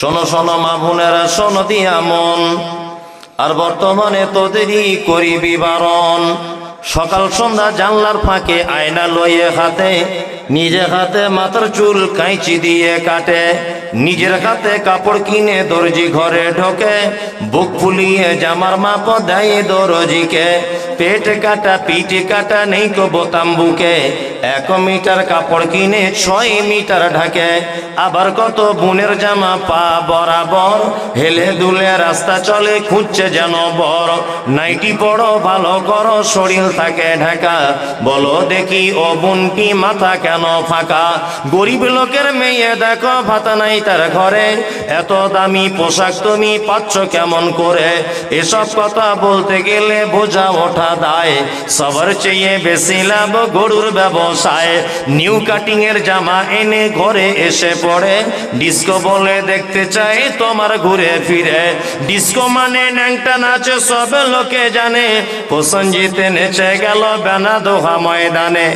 শোনো শোনো মা বোনেরা, শোনো দিয়া মন, আর বর্তমানে তোদেরই করিবি বারণ। সকাল সন্ধ্যা জানলার ফাঁকে আয়না লইয়ে হাতে, নিজে হাতে মাথার চুল কাঁচি দিয়ে কাটে, নিজের হাতে কাপড় কিনে দর্জি ঘরে ঢোকে, বুক ফুলিয়ে জামার মাপ দেয় দর্জিকে। পেট কাটা পিঠ কাটা নেই কো বোতাম বুকে, 1 মিটার কাপড় কিনে 6 মিটার ঢাকে। আবার কত বোনের জামা পা বরাবর, হেলে দুলে রাস্তা চলে খুঁজছে যেন বর। নাইটি পড়ো ভালো করো শরীর থাকে ঢাকা, বলো দেখি ও বোন কি মাথা কেন ফাঁকা। গরিব লোকের মেয়ে দেখো ভাতা নাই তার ঘরে, এত দামি পোশাক তুমি পাচ্ছ কেমন করে। এসব কথা বলতে গেলে বোঝা ওঠা দায়, সবার চেয়ে বেশি লাভ গরুর ব্যবসায়। নিউ কাটিং এর জামা এনে ঘরে এসে পড়ে, ডিস্কো বলে দেখতে চাই তোমার ঘুরে ফিরে। ডিস্কো মানে ন্যাংটা নাচে সব লোকে জানে, প্রসঞ্জিতে নেচে গেল বেনাদোহা ময়দানে।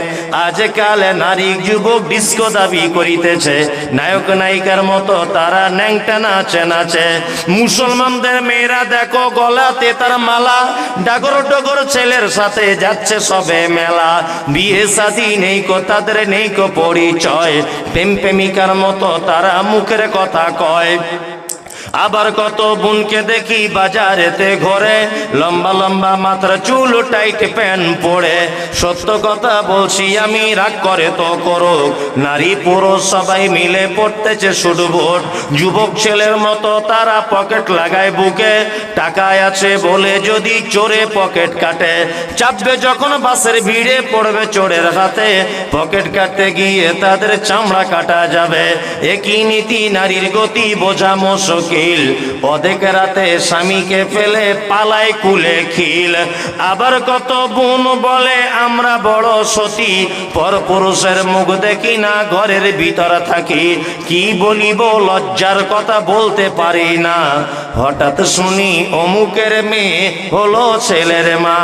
আজকাল নারী যুবক ডিস্কো দাবি করিতেছে, নায়ক নায়িকার মতো তারা ন্যাংটা নাচে নাচে। মুসলমানদের মেয়েরা দেখো গলাতে তার মালা, ডাগর ডগর ছেলের সাথে যাচ্ছে সবে মেলা। বিয়ে শাদী নেই কো তাদের, নেই কো পরিচয়, প্রেম প্রেমিকার মতো তারা মুখের কথা কয়। আবার কত বোনকে দেখি বাজারেতে ঘরে, লম্বা লম্বা মাথার চুল টাইট প্যান্ট পরে। সত্য কথা বলছি আমি, রাগ করে তো করুক, নারী পুরুষ সবাই মিলে পড়তেছে শুটবুট। যুবক ছেলের মতো তারা পকেট লাগায় বুকে, টাকায় আছে বলে যদি চোরে পকেট কাটে। চাপবে যখন বাসের ভিড়ে পড়বে চোরের হাতে, পকেট কাটতে গিয়ে তাদের চামড়া কাটা যাবে। একই নীতি নারীর গতি বোঝা মুশকিল, অধেক রাতে স্বামীকে ফেলে পালায় কুলে খিল। আবার কত বোন বলে আমরা বড় সতী, পর পুরুষের মুখ দেখি না ঘরের ভিতর থাকি। কি বলিব লজ্জার কথা বলতে পারি না, হঠাৎ শুনি অমুকের মেয়ে হলো ছেলের মা।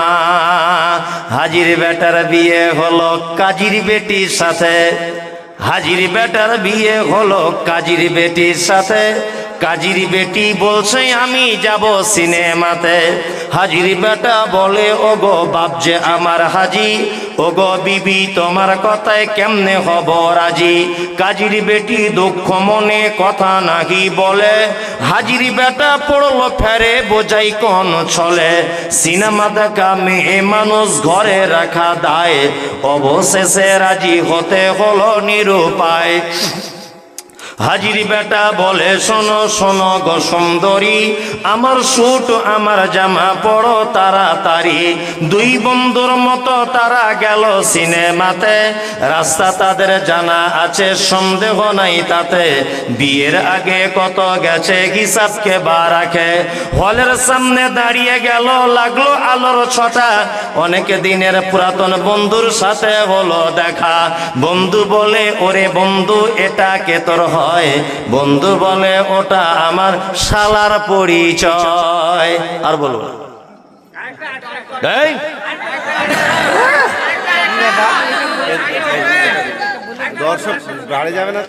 হাজির বেটার বিয়ে হলো কাজীর বেটির সাথে, হাজির বেটার বিয়ে হলো কাজীর বেটির সাথে। কাজীর বেটি বলছে আমি যাব সিনেমাতে, হাজির বেটা বলে ও গো বাপ যে আমার হাজি, ও গো বিবি তোমার কথায় কেমনে হব রাজি। কাজীর বেটি দুঃখ মনে কথা নাকি বলে, হাজির বেটা পড়লো ফেরে বোঝাই কোন ছলে। সিনেমা দেখা মেয়ে মানুষ ঘরে রাখা দায়, অবশেষে রাজি হতে হলো নিরুপায়। হাজির বেটা বলে শোনো শোনো গো সুন্দরী, আমার স্যুট আমার জামা পড়ো তাড়াতাড়ি। 2 বন্ধুর মতো তারা গেল সিনেমাতে, রাস্তা তাদের জানা আছে সন্দেহ নাই তাতে। বিয়ের আগে কত গেছে হিসাবকে বা রাখে, হলের সামনে দাঁড়িয়ে গেল লাগলো আলোর ছটা। অনেক দিনের পুরাতন বন্ধুর সাথে হলো দেখা, বন্ধু বলে ওরে বন্ধু এটা কে তোর হয়? বন্ধু বলে ওটা আমার শালার পরিচয়। আর বলবো দর্শক বাড়ি যাবে না।